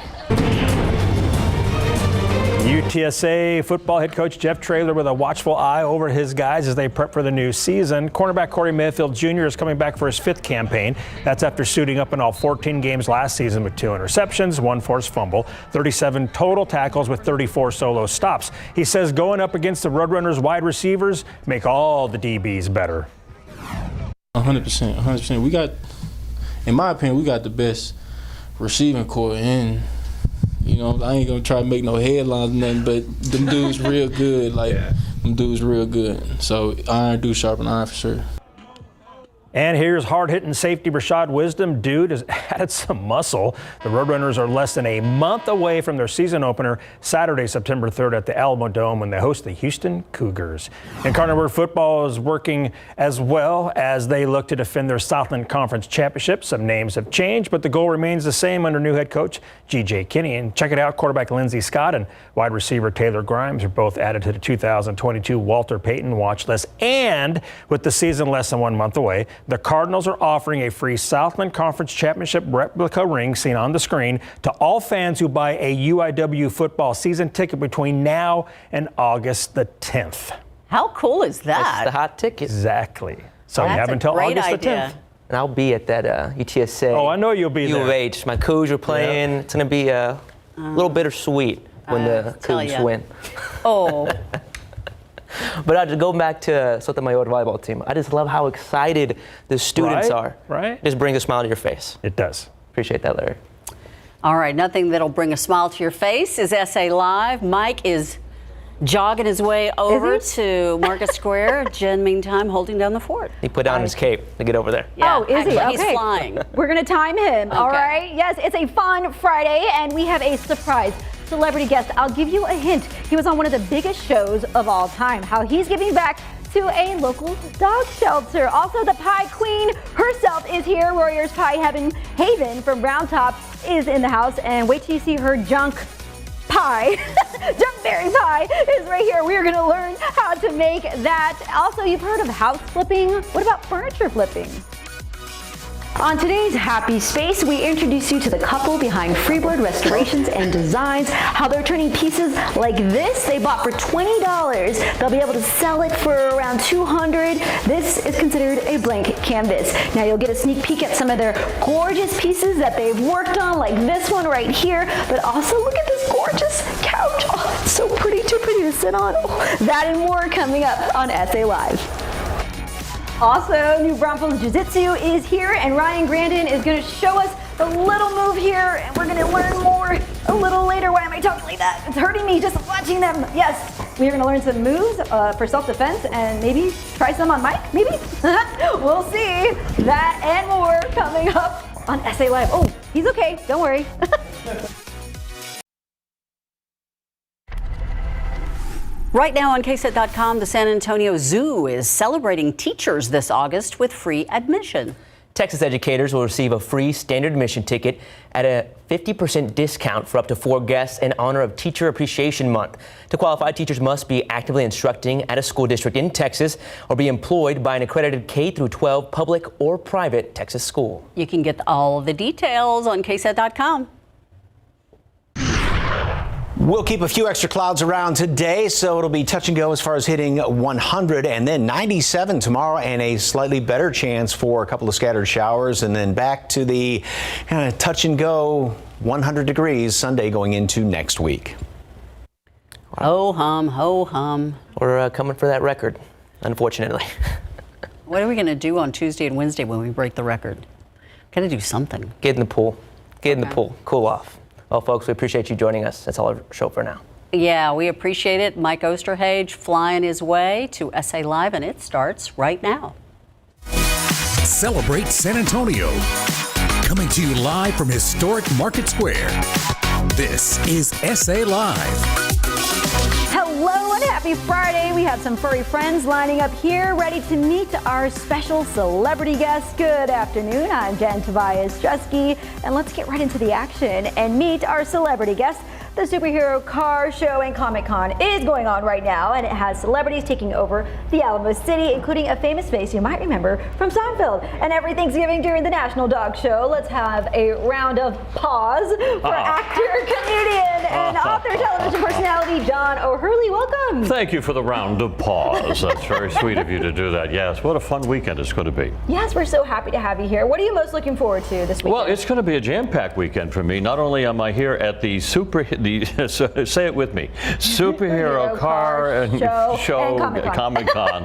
UTSA football head coach Jeff Traylor with a watchful eye over his guys as they prep for the new season. Cornerback Corey Mayfield Jr. is coming back for his 5th campaign. That's after suiting up in all 14 games last season with 2 interceptions, 1 forced fumble, 37 total tackles with 34 solo stops. He says going up against the Roadrunners wide receivers make all the DBs better. 100%. We got, in my opinion, we got the best receiving core in. I ain't gonna try to make no headlines or nothing, but them dudes real good. Them dudes real good. So iron do sharpen iron for sure. And here's hard-hitting safety Rashad Wisdom. Dude has added some muscle. The Roadrunners are less than a month away from their season opener Saturday, September 3rd at the Alamo Dome when they host the Houston Cougars. And Cardinal football is working as well as they look to defend their Southland Conference Championship. Some names have changed, but the goal remains the same under new head coach G.J. Kinney. And check it out, quarterback Lindsey Scott and wide receiver Taylor Grimes are both added to the 2022 Walter Payton watch list. And with the season less than 1 month away, the Cardinals are offering a free Southland Conference Championship replica ring seen on the screen to all fans who buy a UIW football season ticket between now and August the 10th. How cool is that? That's the hot ticket. Exactly. So you That's have a until great August the idea. 10th. And I'll be at that UTSA. Oh, I know you'll be U there. of H. My Cougs are playing. It's going to be a little bittersweet. when the Cougs win. Oh. But to go back to Sotomayor volleyball team, I just love how excited the students are. Right. Just brings a smile to your face. It does. Appreciate that, Larry. All right, nothing that'll bring a smile to your face is SA Live. Mike is jogging his way over to Market Square. Jen, meantime, holding down the fort. He put down his cape to get over there. Yeah, oh, is he? Okay. He's flying. We're going to time him, all Okay. right? Yes, it's a fun Friday, and we have a surprise celebrity guest. I'll give you a hint. He was on one of the biggest shows of all time, how he's giving back to a local dog shelter. Also, the Pie Queen herself is here. Warriors Pie Haven from Brown Top is in the house, and wait till you see her junk pie. Junkberry pie is right here. We're going to learn how to make that. Also, you've heard of house flipping. What about furniture flipping? On today's Happy Space, we introduce you to the couple behind Freebird Restorations and Designs, how they're turning pieces like this they bought for $20. They'll be able to sell it for around $200. This is considered a blank canvas. Now you'll get a sneak peek at some of their gorgeous pieces that they've worked on, like this one right here, but also look at this gorgeous couch. Oh, it's so pretty, too pretty to sit on. Oh, that and more coming up on SA Live. Also, New Braunfels Jiu-Jitsu is here, and Ryan Grandin is going to show us the little move here, and we're going to learn more a little later. Why am I talking like that? It's hurting me just watching them. Yes, we're going to learn some moves for self-defense and maybe try some on Mike, maybe? We'll see. That and more coming up on SA Live. Oh, he's okay. Don't worry. Right now on KSAT.com, the San Antonio Zoo is celebrating teachers this August with free admission. Texas educators will receive a free standard admission ticket at a 50% discount for up to 4 guests in honor of Teacher Appreciation Month. To qualify, teachers must be actively instructing at a school district in Texas or be employed by an accredited K-12 public or private Texas school. You can get all of the details on KSAT.com. We'll keep a few extra clouds around today, so it'll be touch and go as far as hitting 100, and then 97 tomorrow, and a slightly better chance for a couple of scattered showers, and then back to the kind of touch and go 100 degrees Sunday going into next week. Ho hum, ho hum. We're coming for that record, unfortunately. What are we going to do on Tuesday and Wednesday when we break the record? Got to do something. Get in the pool. Get in the pool. Cool off. Well, folks, we appreciate you joining us. That's all our show for now. Yeah, we appreciate it. Mike Osterhage flying his way to SA Live, and it starts right now. Celebrate San Antonio. Coming to you live from historic Market Square. This is SA Live. Hello and happy Friday. We have some furry friends lining up here ready to meet our special celebrity guest. Good afternoon. I'm Jen Tobias Jusky, and let's get right into the action and meet our celebrity guest. The superhero car show and Comic-Con is going on right now, and it has celebrities taking over the Alamo City, including a famous face you might remember from Seinfeld. And every Thanksgiving during the National Dog Show, let's have a round of pause for actor, comedian, and author, television personality John O'Hurley. Welcome. Thank you for the round of pause. That's very sweet of you to do that. Yes, what a fun weekend it's going to be. Yes, we're so happy to have you here. What are you most looking forward to this weekend? Well, it's going to be a jam-packed weekend for me. Not only am I here at the say it with me, superhero car and show Comic-Con.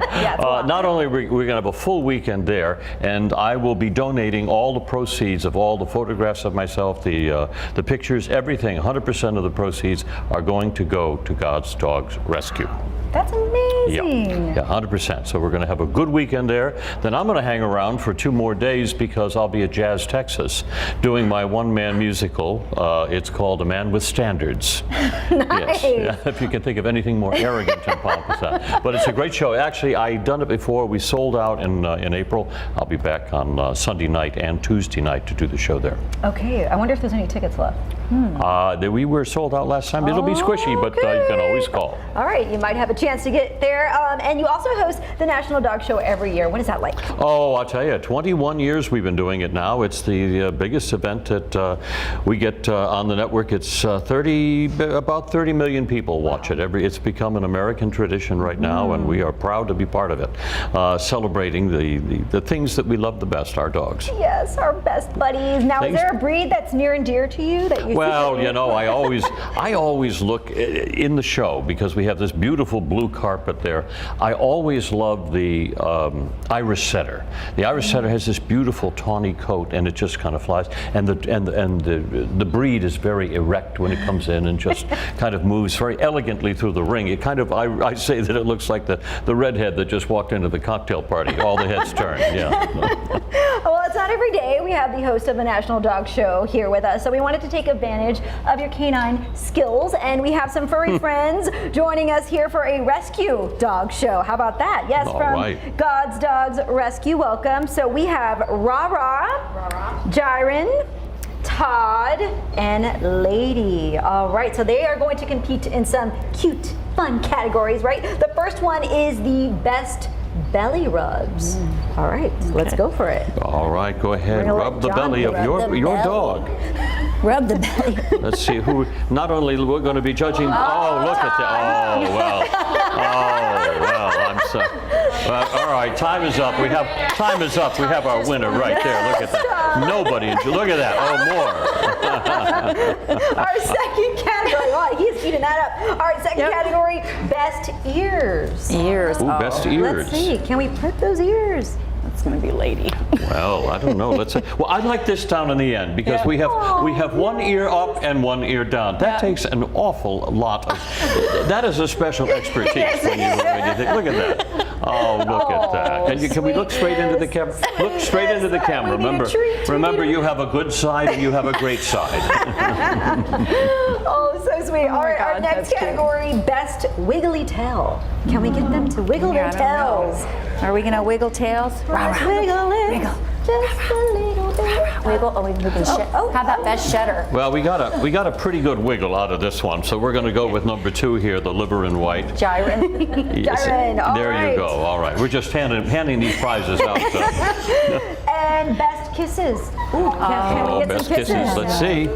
Not only we're going to have a full weekend there, and I will be donating all the proceeds of all the photographs of myself, the pictures, everything. 100% of the proceeds are going to go to God's Dogs Rescue. That's amazing. Yeah, 100%. So we're going to have a good weekend there. Then I'm going to hang around for 2 more days because I'll be at Jazz Texas doing my one-man musical. It's called A Man with Standards. Nice. Yes. Yeah, if you can think of anything more arrogant and pompous than that. But it's a great show. Actually, I've done it before. We sold out in April. I'll be back on Sunday night and Tuesday night to do the show there. Okay, I wonder if there's any tickets left. We were sold out last time. It'll be squishy, but you can always call. All right, you might have a chance to get there there. And you also host the National Dog Show every year. What is that like? Oh, I'll tell you, 21 years we've been doing it now. It's the biggest event that we get on the network. It's about 30 million people watch it. It's become an American tradition right now, and we are proud to be part of it, celebrating the things that we love the best, our dogs. Yes, our best buddies. Now, is there a breed that's near and dear to you that you? Well, you know, I always look in the show because we have this beautiful blue carpet there. I always love the Irish setter. The Irish setter has this beautiful tawny coat, and it just kind of flies. And the breed is very erect when it comes in, and just kind of moves very elegantly through the ring. It kind of, I say that it looks like the redhead that just walked into the cocktail party. All the heads turn. Yeah. Well, it's not every day we have the host of the National Dog Show here with us, so we wanted to take advantage of your canine skills, and we have some furry friends joining us here for a rescue dog show. How about that? Yes, from God's Dogs Rescue. Welcome. So we have Rara, Jiren, Todd, and Lady. All right, so they are going to compete in some cute, fun categories, right? The first one is the best belly rubs. All right, let's go for it. All right, go ahead. Rub the belly of your dog. Rub the belly. Let's see who. Not only we're going to be judging. Oh, look at that. Oh well. Oh well. I'm sorry. All right, time is up. We have our winner right there. Look at that. Nobody. Look at that. Oh, more. Our second category. Oh, he's eating that up. All right, second category: best ears. Ooh, best ears. Let's see. Can we put those ears? That's going to be Lady. Well, I don't know. Let's say. Well, I like this down in the end because we have one ear up and one ear down. That takes an awful lot of. That is a special expertise when you think. Look at that. Oh, look at that. Can we look straight into the camera? Look straight into the camera. Remember, you have a good side and you have a great side. Oh, so sweet. All right, our next category: best wiggly tail. Can we get them to wiggle their tails? Are we going to wiggle tails? Wiggle it. Just a little bit. Wiggle. Oh, we can How about best shedder? Well, we got a pretty good wiggle out of this one, so we're going to go with number 2 here, the liver and white. Jiren. Yes. Jiren. There you go. All right, we're just handing these prizes out. And best kisses. Ooh, can we get best some kisses? Let's see.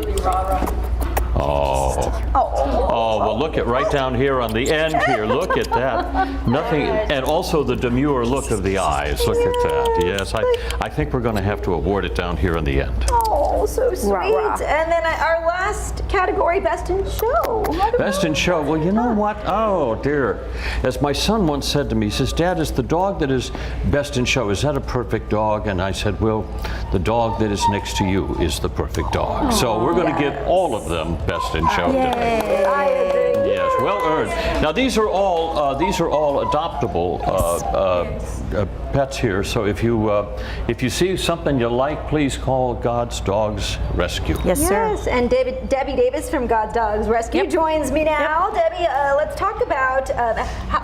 Oh, well, look at right down here on the end here. Look at that. Nothing, and also the demure look of the eyes. Look at that. Yes, I think we're going to have to award it down here in the end. Oh, so sweet. And then our last category, best in show. Best in show. Well, you know what? Oh, dear. As my son once said to me, he says, Dad, is the dog that is best in show, is that a perfect dog? And I said, well, the dog that is next to you is the perfect dog. So we're going to give all of them best in show today. I agree. Yes, well earned. Now these are all adoptable pets here. So if you see something you like, please call God's Dogs Rescue. Yes, sir. Yes, and Debbie Davis from God's Dogs Rescue joins me now. Debbie, let's talk about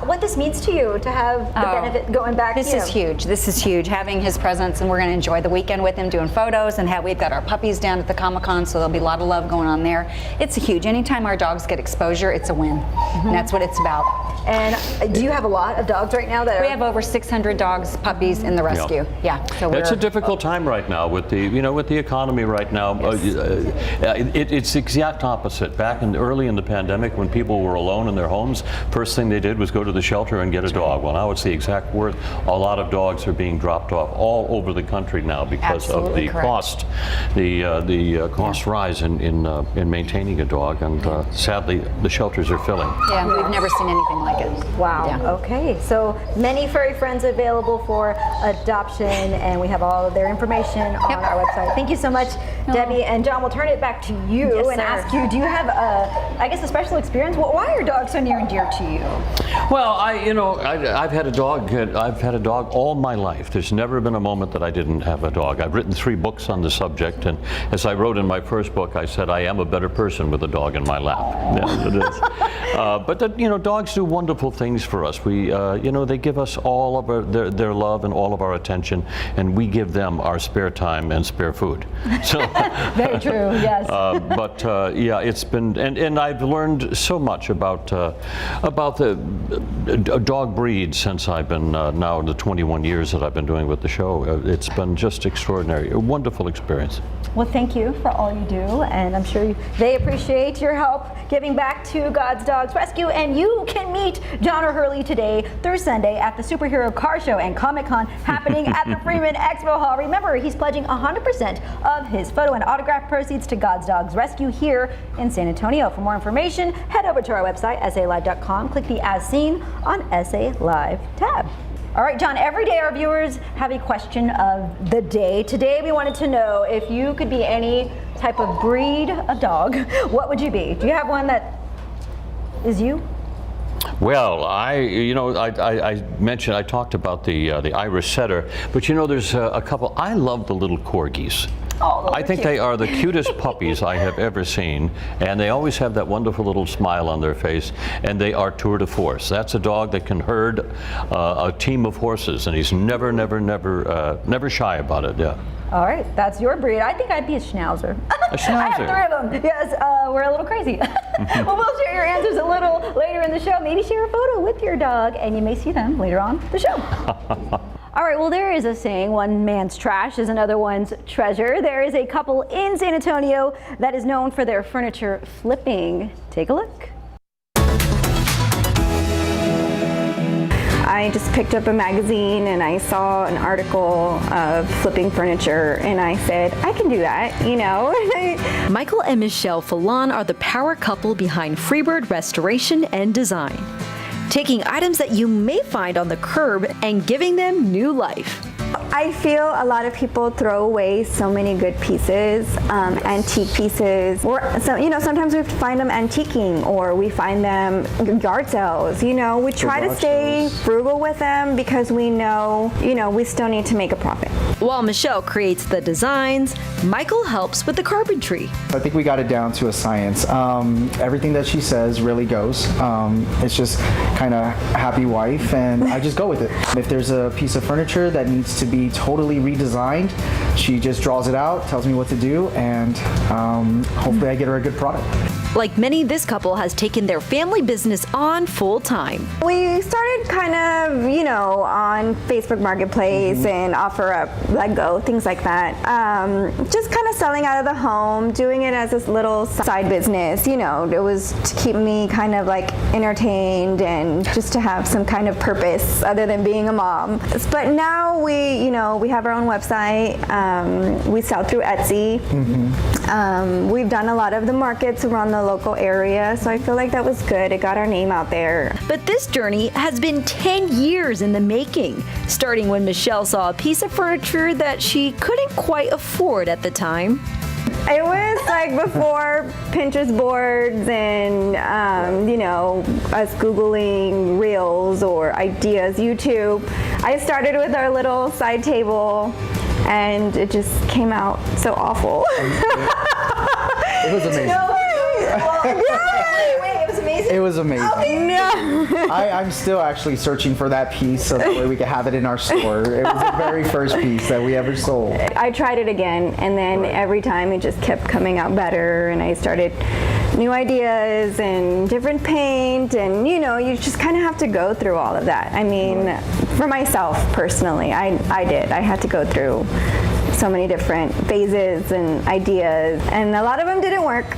what this means to you to have the benefit going back. This is huge. This is huge. Having his presence, and we're going to enjoy the weekend with him, doing photos, and we've got our puppies down at the Comic-Con, so there'll be a lot of love going on there. It's huge. Anytime our dogs get exposure, it's a win. And that's what it's about. And do you have a lot of dogs right now? We have over 600 dogs, puppies in the rescue. Yeah. So it's a difficult time right now with the economy right now. It's the exact opposite. Back early in the pandemic, when people were alone in their homes, first thing they did was go to the shelter and get a dog. Well, now it's the exact word. A lot of dogs are being dropped off all over the country now because of the cost, the cost rise in maintaining a dog, and sadly the shelters are filling. Yeah, we've never seen anything like it. Wow. Yeah. Okay, so many furry friends available for adoption, and we have all of their information on our website. Thank you so much, Debbie. And John, we'll turn it back to you and ask you, do you have a special experience? Why are dogs so near and dear to you? Well, I've had a dog. I've had a dog all my life. There's never been a moment that I didn't have a dog. I've written 3 books on the subject, and as I wrote in my first book, I said I am a better person with a dog in my lap. Yeah, it is. But dogs do wonderful things for us. We, they give us all of their love and all of our attention, and we give them our spare time and spare food. So very true. Yes. Yeah, it's been, and I've learned so much about the dog breed since I've been now the 21 years that I've been doing with the show. It's been just extraordinary, a wonderful experience. Well, thank you for all you do, and I'm sure they appreciate your help giving back to God's Dogs Rescue. And you can meet John O'Hurley today through Sunday at the Superhero Car Show and Comic-Con happening at the Freeman Expo Hall. Remember, he's pledging 100% of his photo and autograph proceeds to God's Dogs Rescue here in San Antonio. For more information, head over to our website, SALive.com. Click the As Seen on SA Live tab. All right, John, every day our viewers have a question of the day. Today we wanted to know if you could be any type of breed of dog, what would you be? Do you have one that is you? Well, I mentioned, I talked about the Irish Setter, but there's a couple. I love the little corgis. Oh, I think they are the cutest puppies I have ever seen, and they always have that wonderful little smile on their face, and they are tour de force. That's a dog that can herd a team of horses, and he's never shy about it. Yeah. All right, that's your breed. I think I'd be a Schnauzer. A Schnauzer. I have 3 of them. Yes, we're a little crazy. Well, we'll share your answers a little later in the show. Maybe share a photo with your dog, and you may see them later on the show. All right, well, there is a saying, one man's trash is another one's treasure. There is a couple in San Antonio that is known for their furniture flipping. Take a look. I just picked up a magazine and I saw an article of flipping furniture and I said, I can do that, Michael and Michelle Fallon are the power couple behind Freebird Restoration and Design, taking items that you may find on the curb and giving them new life. I feel a lot of people throw away so many good pieces, antique pieces, or sometimes we find them antiquing or we find them yard sales. We try to stay frugal with them because we know, we still need to make a profit. While Michelle creates the designs, Michael helps with the carpentry. I think we got it down to a science. Everything that she says really goes. It's just kind of happy wife, and I just go with it. If there's a piece of furniture that needs to be totally redesigned, she just draws it out, tells me what to do, and hopefully I get her a good product. Like many, this couple has taken their family business on full time. We started kind of, on Facebook Marketplace and OfferUp, Lego, things like that. Just kind of selling out of the home, doing it as this little side business. It was to keep me kind of like entertained and just to have some kind of purpose other than being a mom. But now we have our own website. We sell through Etsy. We've done a lot of the markets around the local area, so I feel like that was good. It got our name out there. But this journey has been 10 years in the making, starting when Michelle saw a piece of furniture that she couldn't quite afford at the time. It was like before Pinterest boards and, us Googling reels or ideas, YouTube. I started with our little side table and it just came out so awful. It was amazing. It was amazing? It was amazing. Okay. No. I'm still actually searching for that piece so that way we can have it in our store. It was the very first piece that we ever sold. I tried it again, and then every time it just kept coming out better, and I started new ideas and different paint, and you just kind of have to go through all of that. I mean, for myself personally, I did. I had to go through so many different phases and ideas, and a lot of them didn't work.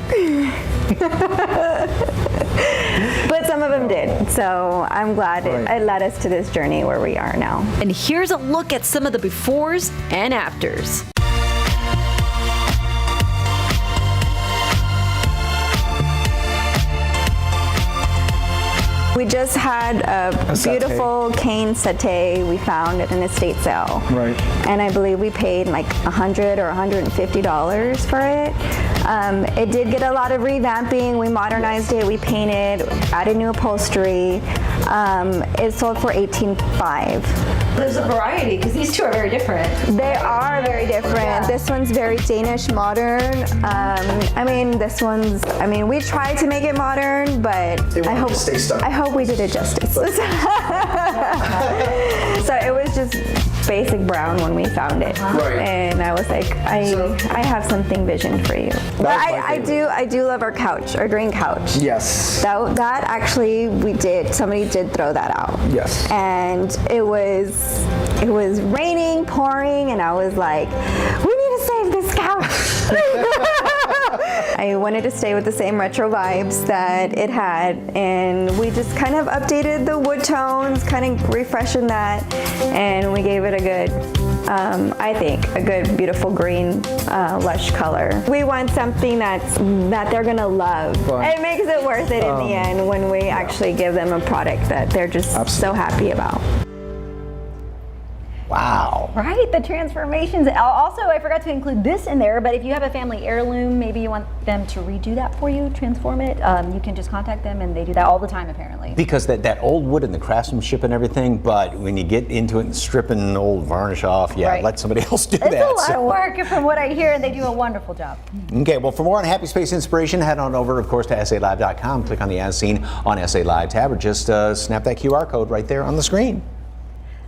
But some of them did, so I'm glad it led us to this journey where we are now. And here's a look at some of the befores and afters. We just had a beautiful cane settee we found at an estate sale. Right. And I believe we paid like $100 or $150 for it. It did get a lot of revamping. We modernized it, we painted, added new upholstery. It sold for $18,500. There's a variety because these two are very different. They are very different. Yeah. This one's very Danish modern. This one's, we tried to make it modern, but I hope we did it justice. So it was just basic brown when we found it. Right. And I was like, I have something visioned for you. But I do love our couch, our green couch. Yes. That actually somebody did throw that out. Yes. And it was raining, pouring, and I was like, we need to save this couch. I wanted to stay with the same retro vibes that it had, and we just kind of updated the wood tones, kind of refreshing that, and we gave it a good, I think, a good, beautiful green, lush color. We want something that they're gonna love. It makes it worth it in the end when we actually give them a product that they're just so happy about. Wow. Right, the transformations. Also, I forgot to include this in there, but if you have a family heirloom, maybe you want them to redo that for you, transform it, you can just contact them, and they do that all the time, apparently. Because that old wood and the craftsmanship and everything, but when you get into it and stripping old varnish off, Right. let somebody else do that. It's a lot of work from what I hear, and they do a wonderful job. Okay, well, for more on Happy Space inspiration, head on over, of course, to SALive.com. Click on the As Seen on SA Live tab, or just snap that QR code right there on the screen.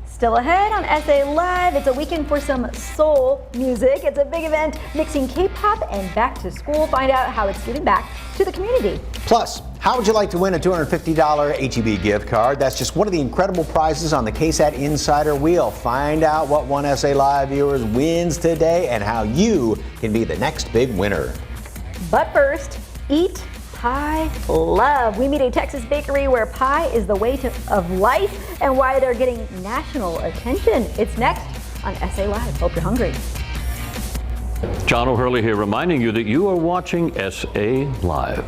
Still ahead on SA Live, it's a weekend for some soul music. It's a big event mixing K-pop and back to school. Find out how it's giving back to the community. Plus, how would you like to win a $250 HEB gift card? That's just one of the incredible prizes on the KSAT Insider Wheel. Find out what one SA Live viewers wins today and how you can be the next big winner. But first, eat pie love. We meet a Texas bakery where pie is the way of life and why they're getting national attention. It's next on SA Live. Hope you're hungry. John O'Hurley here reminding you that you are watching SA Live.